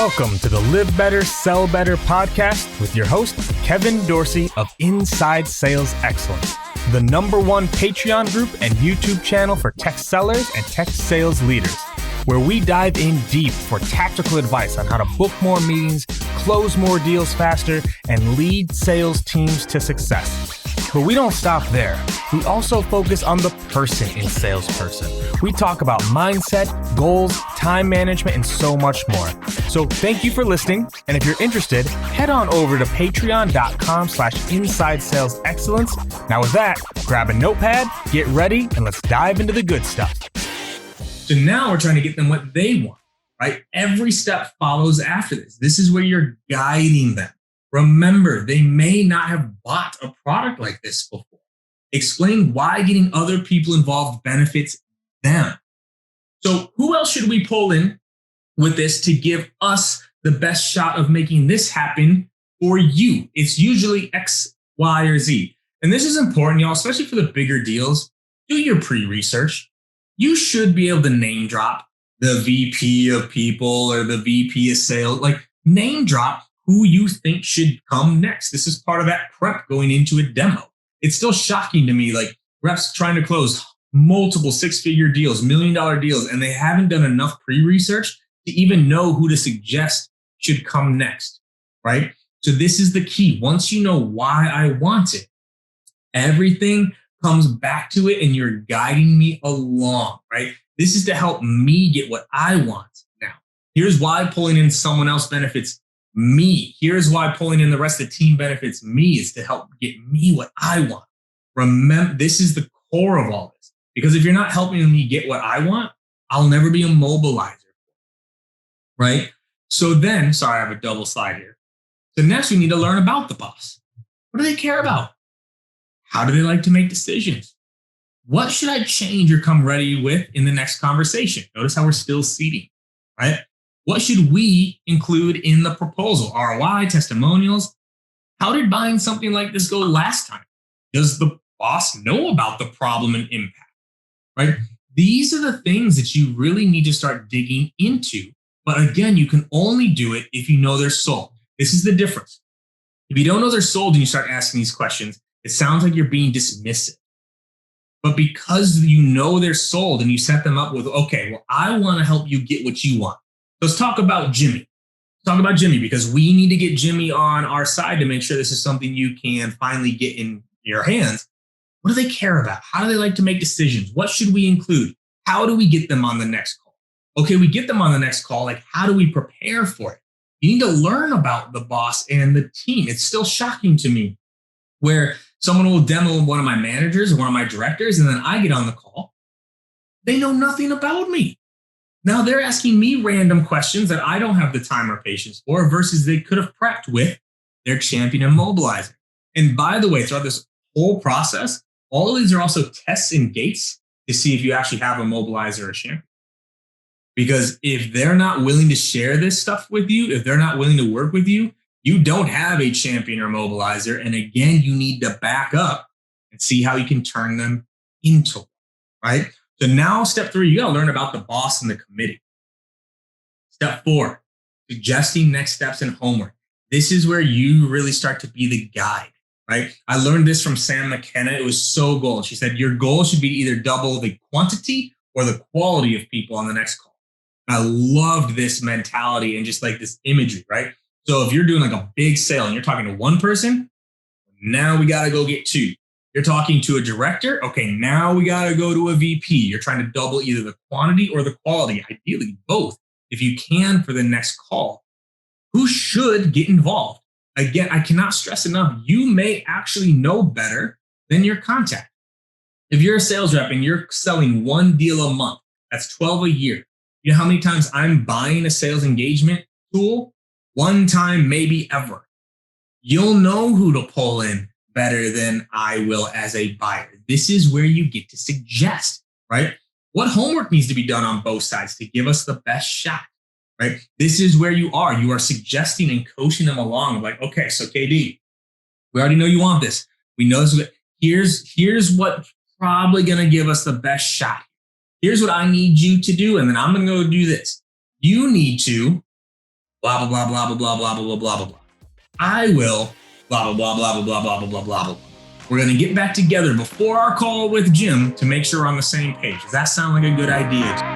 Welcome to the Live Better, Sell Better podcast with your host, Kevin Dorsey of Inside Sales Excellence, the #1 Patreon group and YouTube channel for tech sellers and tech sales leaders, where we dive in deep for tactical advice on how to book more meetings, close more deals faster, and lead sales teams to success. But we don't stop there. We also focus on the person in salesperson. We talk about mindset, goals, time management, and so much more. So thank you for listening. And if you're interested, head on over to patreon.com/inside sales excellence. Now with that, grab a notepad, get ready, and let's dive into the good stuff. So now we're trying to get them what they want, right? Every step follows after this. This is where you're guiding them. Remember, they may not have bought a product like this before. Explain why getting other people involved benefits them. So who else should we pull in with this to give us the best shot of making this happen for you? It's usually X, Y, or Z. And this is important, y'all, especially for the bigger deals. Do your pre-research. You should be able to name drop the VP of people or the VP of sales, like name drop who you think should come next. This is part of that prep going into a demo. It's still shocking to me, like reps trying to close multiple six-figure deals, $1 million deals, and they haven't done enough pre-research to even know who to suggest should come next, right? So this is the key. Once you know why I want it, everything comes back to it and you're guiding me along, right? This is to help me get what I want. Now, here's why pulling in someone else benefits me. Here's why pulling in the rest of the team benefits me, is to help get me what I want. Remember, this is the core of all this. Because if you're not helping me get what I want, I'll never be a mobilizer, right? So then, sorry, I have a double slide here. So next we need to learn about the boss. What do they care about? How do they like to make decisions? What should I change or come ready with in the next conversation? Notice how we're still seeding, right? What should we include in the proposal? ROI, testimonials. How did buying something like this go last time? Does the boss know about the problem and impact, right? These are the things that you really need to start digging into. But again, you can only do it if you know they're sold. This is the difference. If you don't know they're sold and you start asking these questions, it sounds like you're being dismissive. But because you know they're sold and you set them up with, okay, well, I want to help you get what you want. Let's talk about Jimmy. Talk about Jimmy, because we need to get Jimmy on our side to make sure this is something you can finally get in your hands. What do they care about? How do they like to make decisions? What should we include? How do we get them on the next call? Okay, we get them on the next call. Like, how do we prepare for it? You need to learn about the boss and the team. It's still shocking to me where someone will demo one of my managers or one of my directors, and then I get on the call. They know nothing about me. Now they're asking me random questions that I don't have the time or patience for, versus they could have prepped with their champion and mobilizer. And by the way, throughout this whole process, all of these are also tests and gates to see if you actually have a mobilizer or a champion. Because if they're not willing to share this stuff with you, if they're not willing to work with you, you don't have a champion or mobilizer. And again, you need to back up and see how you can turn them into one, right? So now step 3, you got to learn about the boss and the committee. Step 4, suggesting next steps and homework. This is where you really start to be the guide, right? I learned this from Sam McKenna. It was so gold. She said, your goal should be to either double the quantity or the quality of people on the next call. And I loved this mentality and just like this imagery, right? So if you're doing like a big sale and you're talking to one person, now we got to go get 2. You're talking to a director. Okay, now we got to go to a VP. You're trying to double either the quantity or the quality, ideally both, if you can, for the next call. Who should get involved? Again, I cannot stress enough, you may actually know better than your contact. If you're a sales rep and you're selling 1 deal a month, that's 12 a year. You know how many times I'm buying a sales engagement tool? 1 time, maybe ever. You'll know who to pull in better than I will as a buyer. This is where you get to suggest, right? What homework needs to be done on both sides to give us the best shot, right? This is where you are suggesting and coaching them along. Like, okay, so KD, we already know you want this. We know this. Here's what's probably going to give us the best shot. Here's what I need you to do. And then I'm going to go do this. You need to blah, blah, blah, blah, blah, blah, blah, blah, blah, blah, blah. I will blah, blah, blah, blah, blah, blah, blah, blah, blah, blah. We're going to get back together before our call with Jim to make sure we're on the same page. Does that sound like a good idea?